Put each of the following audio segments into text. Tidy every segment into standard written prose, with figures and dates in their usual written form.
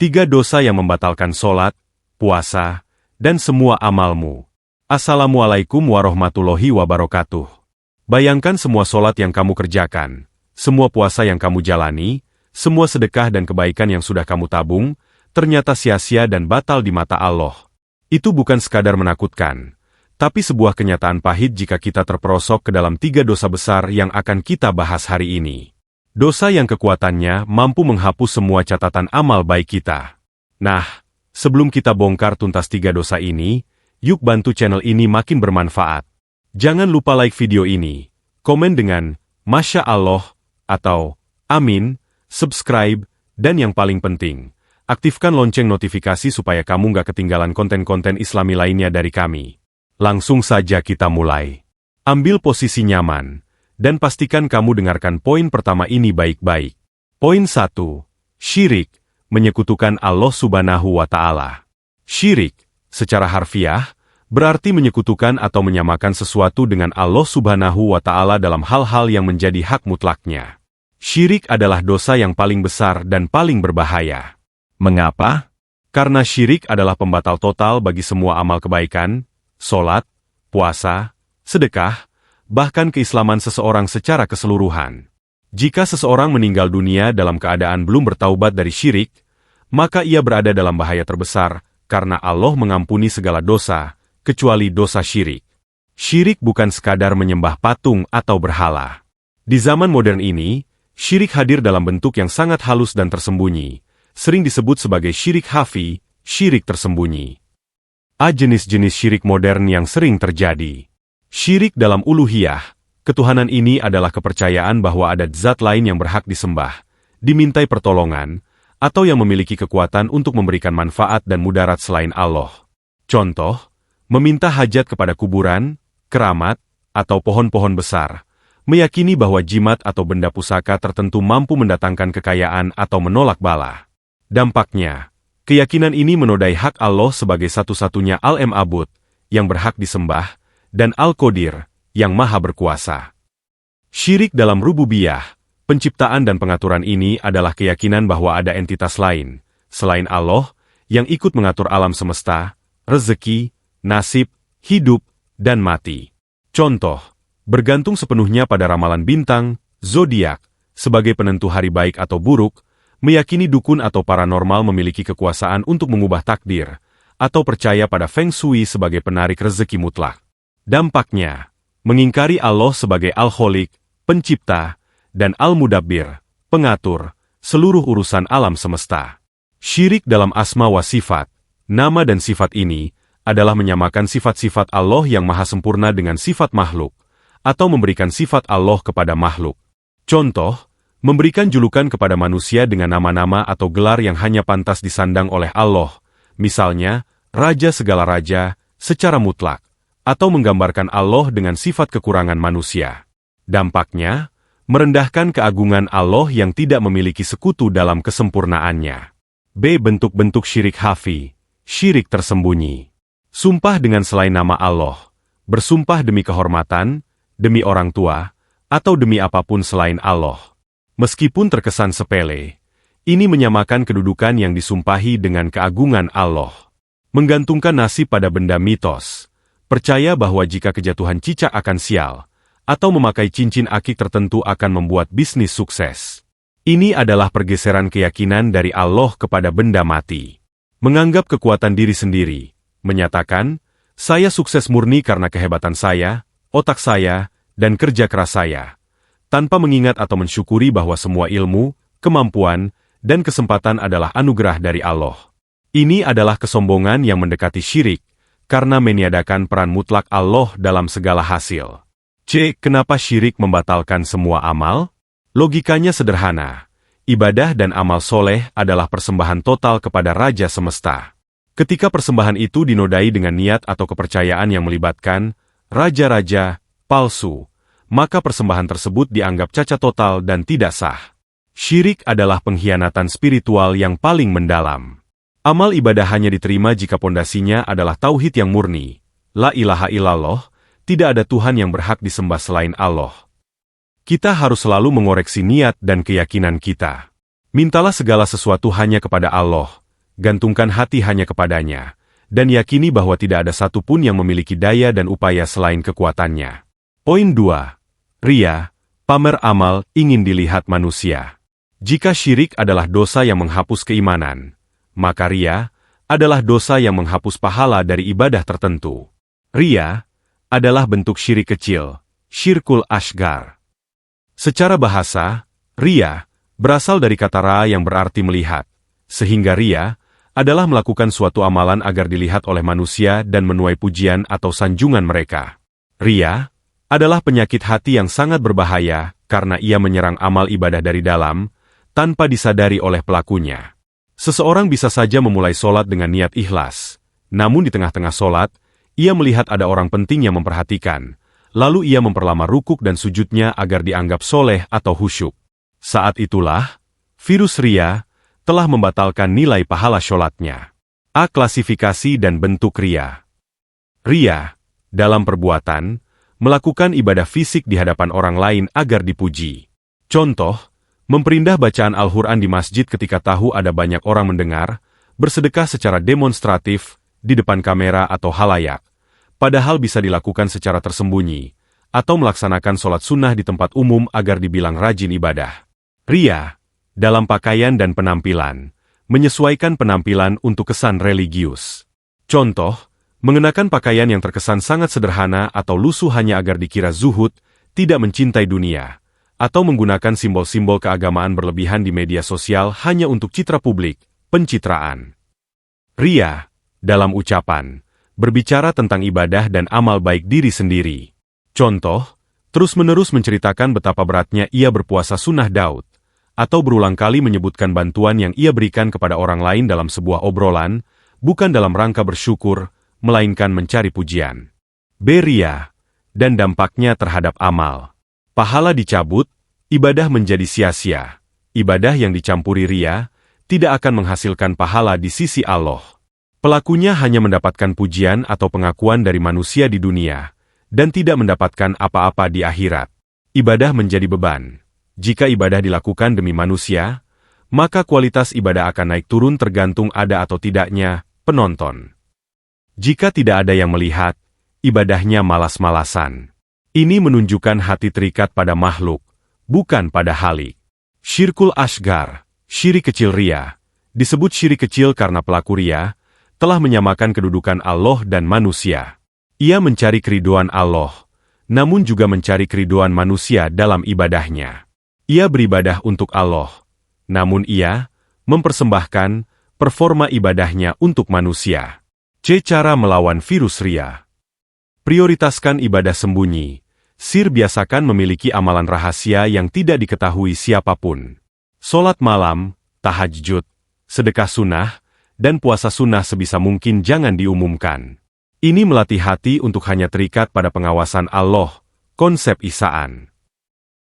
3 dosa yang membatalkan sholat, puasa, dan semua amalmu. Assalamualaikum warahmatullahi wabarakatuh. Bayangkan semua sholat yang kamu kerjakan, semua puasa yang kamu jalani, semua sedekah dan kebaikan yang sudah kamu tabung, ternyata sia-sia dan batal di mata Allah. Itu bukan sekadar menakutkan, tapi sebuah kenyataan pahit jika kita terperosok ke dalam 3 dosa besar yang akan kita bahas hari ini. Dosa yang kekuatannya mampu menghapus semua catatan amal baik kita. Nah, sebelum kita bongkar tuntas 3 dosa ini, yuk bantu channel ini makin bermanfaat. Jangan lupa like video ini, komen dengan Masya Allah atau Amin, subscribe, dan yang paling penting, aktifkan lonceng notifikasi supaya kamu nggak ketinggalan konten-konten Islami lainnya dari kami. Langsung saja kita mulai. Ambil posisi nyaman, dan pastikan kamu dengarkan poin pertama ini baik-baik. Poin 1. Syirik, menyekutukan Allah Subhanahu wa Ta'ala. Syirik, secara harfiah, berarti menyekutukan atau menyamakan sesuatu dengan Allah Subhanahu wa Ta'ala dalam hal-hal yang menjadi hak mutlaknya. Syirik adalah dosa yang paling besar dan paling berbahaya. Mengapa? Karena syirik adalah pembatal total bagi semua amal kebaikan, sholat, puasa, sedekah, bahkan keislaman seseorang secara keseluruhan. Jika seseorang meninggal dunia dalam keadaan belum bertaubat dari syirik, maka ia berada dalam bahaya terbesar, karena Allah mengampuni segala dosa, kecuali dosa syirik. Syirik bukan sekadar menyembah patung atau berhala. Di zaman modern ini, syirik hadir dalam bentuk yang sangat halus dan tersembunyi, sering disebut sebagai syirik khafi, syirik tersembunyi. Jenis-jenis syirik modern yang sering terjadi. Syirik dalam uluhiyah, ketuhanan ini adalah kepercayaan bahwa ada zat lain yang berhak disembah, dimintai pertolongan, atau yang memiliki kekuatan untuk memberikan manfaat dan mudarat selain Allah. Contoh, meminta hajat kepada kuburan, keramat, atau pohon-pohon besar, meyakini bahwa jimat atau benda pusaka tertentu mampu mendatangkan kekayaan atau menolak bala. Dampaknya, keyakinan ini menodai hak Allah sebagai satu-satunya Al-Ma'bud, yang berhak disembah, dan Al-Qadir, yang maha berkuasa. Syirik dalam rububiyah, penciptaan dan pengaturan ini adalah keyakinan bahwa ada entitas lain, selain Allah, yang ikut mengatur alam semesta, rezeki, nasib, hidup, dan mati. Contoh, bergantung sepenuhnya pada ramalan bintang, zodiak, sebagai penentu hari baik atau buruk, meyakini dukun atau paranormal memiliki kekuasaan untuk mengubah takdir, atau percaya pada Feng Shui sebagai penarik rezeki mutlak. Dampaknya, mengingkari Allah sebagai Al-Khaliq, pencipta, dan Al-Mudabbir, pengatur, seluruh urusan alam semesta. Syirik dalam asma wa sifat, nama dan sifat ini, adalah menyamakan sifat-sifat Allah yang maha sempurna dengan sifat makhluk, atau memberikan sifat Allah kepada makhluk. Contoh, memberikan julukan kepada manusia dengan nama-nama atau gelar yang hanya pantas disandang oleh Allah, misalnya, Raja segala raja, secara mutlak, atau menggambarkan Allah dengan sifat kekurangan manusia. Dampaknya, merendahkan keagungan Allah yang tidak memiliki sekutu dalam kesempurnaannya. B. Bentuk-bentuk syirik khafi, syirik tersembunyi. Sumpah dengan selain nama Allah, bersumpah demi kehormatan, demi orang tua, atau demi apapun selain Allah. Meskipun terkesan sepele, ini menyamakan kedudukan yang disumpahi dengan keagungan Allah. Menggantungkan nasib pada benda mitos. Percaya bahwa jika kejatuhan cicak akan sial, atau memakai cincin akik tertentu akan membuat bisnis sukses. Ini adalah pergeseran keyakinan dari Allah kepada benda mati. Menganggap kekuatan diri sendiri, menyatakan, saya sukses murni karena kehebatan saya, otak saya, dan kerja keras saya, tanpa mengingat atau mensyukuri bahwa semua ilmu, kemampuan, dan kesempatan adalah anugerah dari Allah. Ini adalah kesombongan yang mendekati syirik, karena meniadakan peran mutlak Allah dalam segala hasil. C. Kenapa syirik membatalkan semua amal? Logikanya sederhana. Ibadah dan amal soleh adalah persembahan total kepada Raja Semesta. Ketika persembahan itu dinodai dengan niat atau kepercayaan yang melibatkan raja-raja palsu, maka persembahan tersebut dianggap cacat total dan tidak sah. Syirik adalah pengkhianatan spiritual yang paling mendalam. Amal ibadah hanya diterima jika pondasinya adalah tauhid yang murni. La ilaha illallah, tidak ada Tuhan yang berhak disembah selain Allah. Kita harus selalu mengoreksi niat dan keyakinan kita. Mintalah segala sesuatu hanya kepada Allah, gantungkan hati hanya kepadanya, dan yakini bahwa tidak ada satupun yang memiliki daya dan upaya selain kekuatannya. Poin 2. Ria, pamer amal, ingin dilihat manusia. Jika syirik adalah dosa yang menghapus keimanan, maka ria adalah dosa yang menghapus pahala dari ibadah tertentu. Ria adalah bentuk syirik kecil, syirkul asghar. Secara bahasa, ria berasal dari kata ra yang berarti melihat, sehingga ria adalah melakukan suatu amalan agar dilihat oleh manusia dan menuai pujian atau sanjungan mereka. Ria adalah penyakit hati yang sangat berbahaya karena ia menyerang amal ibadah dari dalam, tanpa disadari oleh pelakunya. Seseorang bisa saja memulai solat dengan niat ikhlas, namun di tengah-tengah solat, ia melihat ada orang penting yang memperhatikan, lalu ia memperlama rukuk dan sujudnya agar dianggap soleh atau khusyuk. Saat itulah, virus ria telah membatalkan nilai pahala solatnya. A. Klasifikasi dan bentuk ria. Ria, dalam perbuatan, melakukan ibadah fisik di hadapan orang lain agar dipuji. Contoh, memperindah bacaan Al-Quran di masjid ketika tahu ada banyak orang mendengar, bersedekah secara demonstratif, di depan kamera atau halayak, padahal bisa dilakukan secara tersembunyi, atau melaksanakan sholat sunnah di tempat umum agar dibilang rajin ibadah. Ria, dalam pakaian dan penampilan, menyesuaikan penampilan untuk kesan religius. Contoh, mengenakan pakaian yang terkesan sangat sederhana atau lusuh hanya agar dikira zuhud, tidak mencintai dunia, atau menggunakan simbol-simbol keagamaan berlebihan di media sosial hanya untuk citra publik, pencitraan. Ria, dalam ucapan, berbicara tentang ibadah dan amal baik diri sendiri. Contoh, terus-menerus menceritakan betapa beratnya ia berpuasa sunnah Daud, atau berulang kali menyebutkan bantuan yang ia berikan kepada orang lain dalam sebuah obrolan, bukan dalam rangka bersyukur, melainkan mencari pujian. B. Ria, dan dampaknya terhadap amal. Pahala dicabut, ibadah menjadi sia-sia. Ibadah yang dicampuri ria tidak akan menghasilkan pahala di sisi Allah. Pelakunya hanya mendapatkan pujian atau pengakuan dari manusia di dunia, dan tidak mendapatkan apa-apa di akhirat. Ibadah menjadi beban. Jika ibadah dilakukan demi manusia, maka kualitas ibadah akan naik turun tergantung ada atau tidaknya penonton. Jika tidak ada yang melihat, ibadahnya malas-malasan. Ini menunjukkan hati terikat pada makhluk, bukan pada Khalik. Syirkul asghar, syirik kecil ria, disebut syirik kecil karena pelaku ria telah menyamakan kedudukan Allah dan manusia. Ia mencari keriduan Allah, namun juga mencari keriduan manusia dalam ibadahnya. Ia beribadah untuk Allah, namun ia mempersembahkan performa ibadahnya untuk manusia. C. Cara melawan virus ria. Prioritaskan ibadah sembunyi. Sir biasakan memiliki amalan rahasia yang tidak diketahui siapapun. Solat malam, tahajud, sedekah sunnah, dan puasa sunnah sebisa mungkin jangan diumumkan. Ini melatih hati untuk hanya terikat pada pengawasan Allah, konsep ihsan.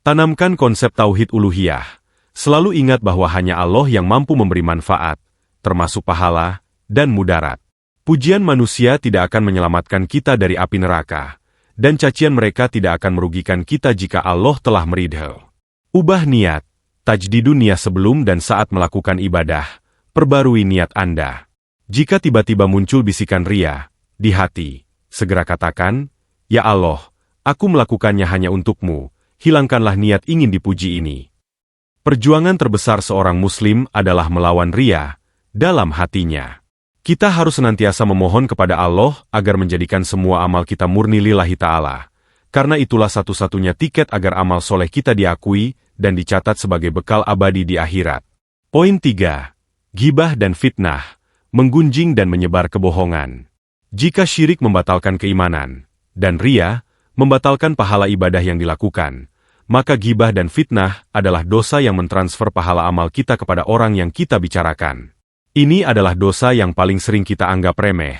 Tanamkan konsep tauhid uluhiyah. Selalu ingat bahwa hanya Allah yang mampu memberi manfaat, termasuk pahala dan mudarat. Pujian manusia tidak akan menyelamatkan kita dari api neraka, dan cacian mereka tidak akan merugikan kita jika Allah telah meridho. Ubah niat, tajdidun niat sebelum dan saat melakukan ibadah, perbarui niat Anda. Jika tiba-tiba muncul bisikan ria di hati, segera katakan, "Ya Allah, aku melakukannya hanya untuk-Mu, hilangkanlah niat ingin dipuji ini." Perjuangan terbesar seorang muslim adalah melawan ria dalam hatinya. Kita harus senantiasa memohon kepada Allah agar menjadikan semua amal kita murni lillahi ta'ala, karena itulah satu-satunya tiket agar amal soleh kita diakui dan dicatat sebagai bekal abadi di akhirat. Poin 3. Ghibah dan fitnah, menggunjing dan menyebar kebohongan. Jika syirik membatalkan keimanan, dan ria membatalkan pahala ibadah yang dilakukan, maka ghibah dan fitnah adalah dosa yang mentransfer pahala amal kita kepada orang yang kita bicarakan. Ini adalah dosa yang paling sering kita anggap remeh,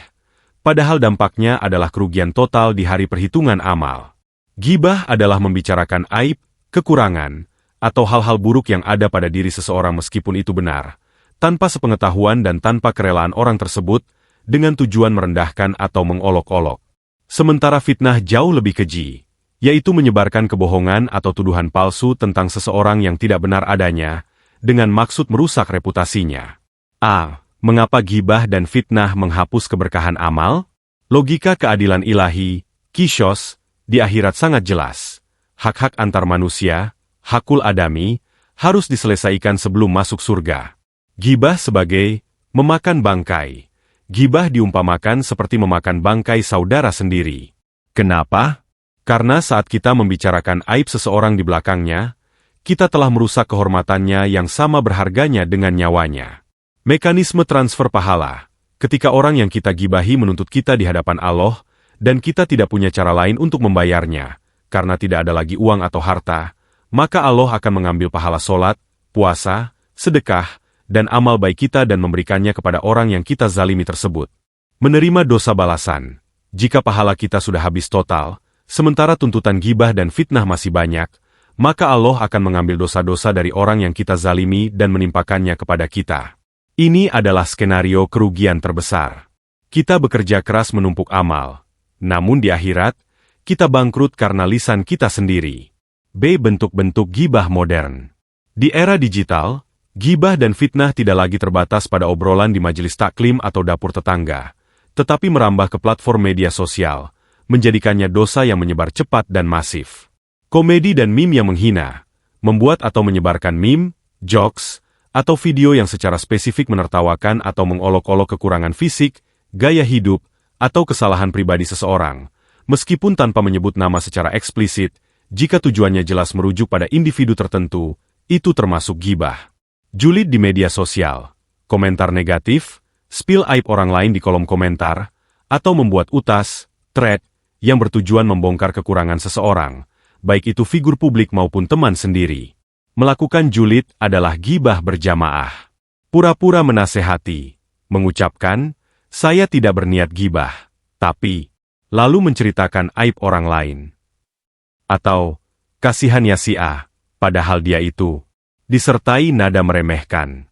padahal dampaknya adalah kerugian total di hari perhitungan amal. Ghibah adalah membicarakan aib, kekurangan, atau hal-hal buruk yang ada pada diri seseorang meskipun itu benar, tanpa sepengetahuan dan tanpa kerelaan orang tersebut, dengan tujuan merendahkan atau mengolok-olok. Sementara fitnah jauh lebih keji, yaitu menyebarkan kebohongan atau tuduhan palsu tentang seseorang yang tidak benar adanya, dengan maksud merusak reputasinya. A. Mengapa gibah dan fitnah menghapus keberkahan amal? Logika keadilan ilahi, Qisos, di akhirat sangat jelas. Hak-hak antar manusia, hakul adami, harus diselesaikan sebelum masuk surga. Gibah sebagai memakan bangkai. Gibah diumpamakan seperti memakan bangkai saudara sendiri. Kenapa? Karena saat kita membicarakan aib seseorang di belakangnya, kita telah merusak kehormatannya yang sama berharganya dengan nyawanya. Mekanisme transfer pahala. Ketika orang yang kita gibahi menuntut kita di hadapan Allah, dan kita tidak punya cara lain untuk membayarnya, karena tidak ada lagi uang atau harta, maka Allah akan mengambil pahala solat, puasa, sedekah, dan amal baik kita dan memberikannya kepada orang yang kita zalimi tersebut. Menerima dosa balasan. Jika pahala kita sudah habis total, sementara tuntutan gibah dan fitnah masih banyak, maka Allah akan mengambil dosa-dosa dari orang yang kita zalimi dan menimpakannya kepada kita. Ini adalah skenario kerugian terbesar. Kita bekerja keras menumpuk amal, namun di akhirat, kita bangkrut karena lisan kita sendiri. B. Bentuk-bentuk gibah modern. Di era digital, gibah dan fitnah tidak lagi terbatas pada obrolan di majelis taklim atau dapur tetangga, tetapi merambah ke platform media sosial, menjadikannya dosa yang menyebar cepat dan masif. Komedi dan meme yang menghina, membuat atau menyebarkan meme, jokes, atau video yang secara spesifik menertawakan atau mengolok-olok kekurangan fisik, gaya hidup, atau kesalahan pribadi seseorang, meskipun tanpa menyebut nama secara eksplisit, jika tujuannya jelas merujuk pada individu tertentu, itu termasuk gibah. Julid di media sosial, komentar negatif, spill aib orang lain di kolom komentar, atau membuat utas, thread, yang bertujuan membongkar kekurangan seseorang, baik itu figur publik maupun teman sendiri. Melakukan julid adalah gibah berjamaah. Pura-pura menasehati, mengucapkan, saya tidak berniat gibah, tapi, lalu menceritakan aib orang lain. Atau, kasihan ya si A, padahal dia itu, disertai nada meremehkan.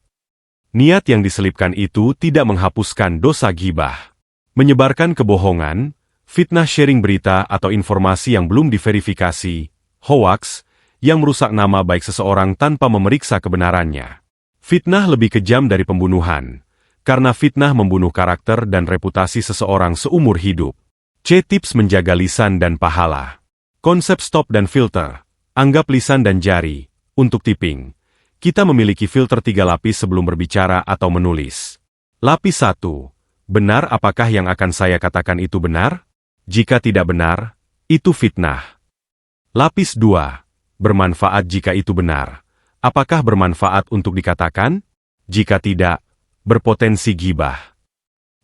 Niat yang diselipkan itu tidak menghapuskan dosa gibah. Menyebarkan kebohongan, fitnah, sharing berita atau informasi yang belum diverifikasi, hoaks, yang merusak nama baik seseorang tanpa memeriksa kebenarannya. Fitnah lebih kejam dari pembunuhan, karena fitnah membunuh karakter dan reputasi seseorang seumur hidup. C. Tips menjaga lisan dan pahala. Konsep stop dan filter. Anggap lisan dan jari. Untuk typing, kita memiliki filter 3 lapis sebelum berbicara atau menulis. Lapis 1. Benar apakah yang akan saya katakan itu benar? Jika tidak benar, itu fitnah. Lapis 2. Bermanfaat jika itu benar. Apakah bermanfaat untuk dikatakan? Jika tidak, berpotensi gibah.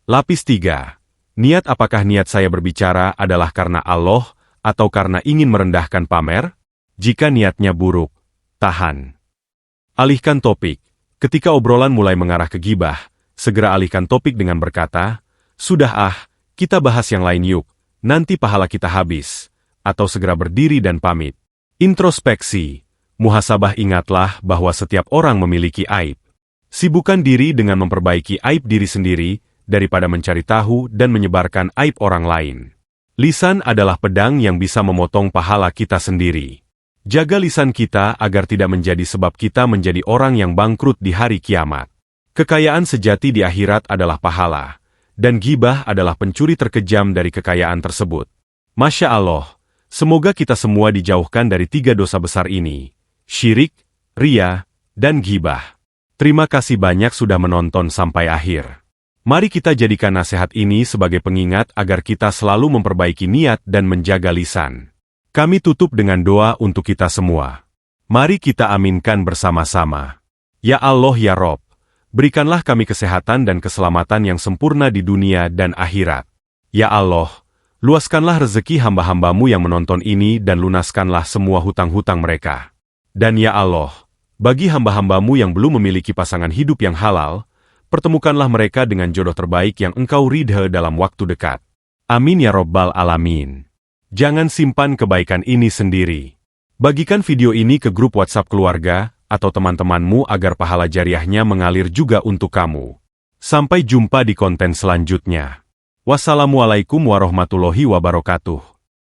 Lapis 3. Niat apakah niat saya berbicara adalah karena Allah atau karena ingin merendahkan pamer? Jika niatnya buruk, tahan. Alihkan topik. Ketika obrolan mulai mengarah ke gibah, segera alihkan topik dengan berkata, sudah kita bahas yang lain yuk, nanti pahala kita habis. Atau segera berdiri dan pamit. Introspeksi, muhasabah, ingatlah bahwa setiap orang memiliki aib. Sibukkan diri dengan memperbaiki aib diri sendiri, daripada mencari tahu dan menyebarkan aib orang lain. Lisan adalah pedang yang bisa memotong pahala kita sendiri. Jaga lisan kita agar tidak menjadi sebab kita menjadi orang yang bangkrut di hari kiamat. Kekayaan sejati di akhirat adalah pahala, dan gibah adalah pencuri terkejam dari kekayaan tersebut. Masya Allah. Semoga kita semua dijauhkan dari 3 dosa besar ini, syirik, riya, dan gibah. Terima kasih banyak sudah menonton sampai akhir. Mari kita jadikan nasihat ini sebagai pengingat agar kita selalu memperbaiki niat dan menjaga lisan. Kami tutup dengan doa untuk kita semua. Mari kita aminkan bersama-sama. Ya Allah ya Rob, berikanlah kami kesehatan dan keselamatan yang sempurna di dunia dan akhirat. Ya Allah, luaskanlah rezeki hamba-hambamu yang menonton ini dan lunaskanlah semua hutang-hutang mereka. Dan ya Allah, bagi hamba-hambamu yang belum memiliki pasangan hidup yang halal, pertemukanlah mereka dengan jodoh terbaik yang Engkau ridha dalam waktu dekat. Amin ya Rabbal Alamin. Jangan simpan kebaikan ini sendiri. Bagikan video ini ke grup WhatsApp keluarga atau teman-temanmu agar pahala jariahnya mengalir juga untuk kamu. Sampai jumpa di konten selanjutnya. Wassalamualaikum warahmatullahi wabarakatuh.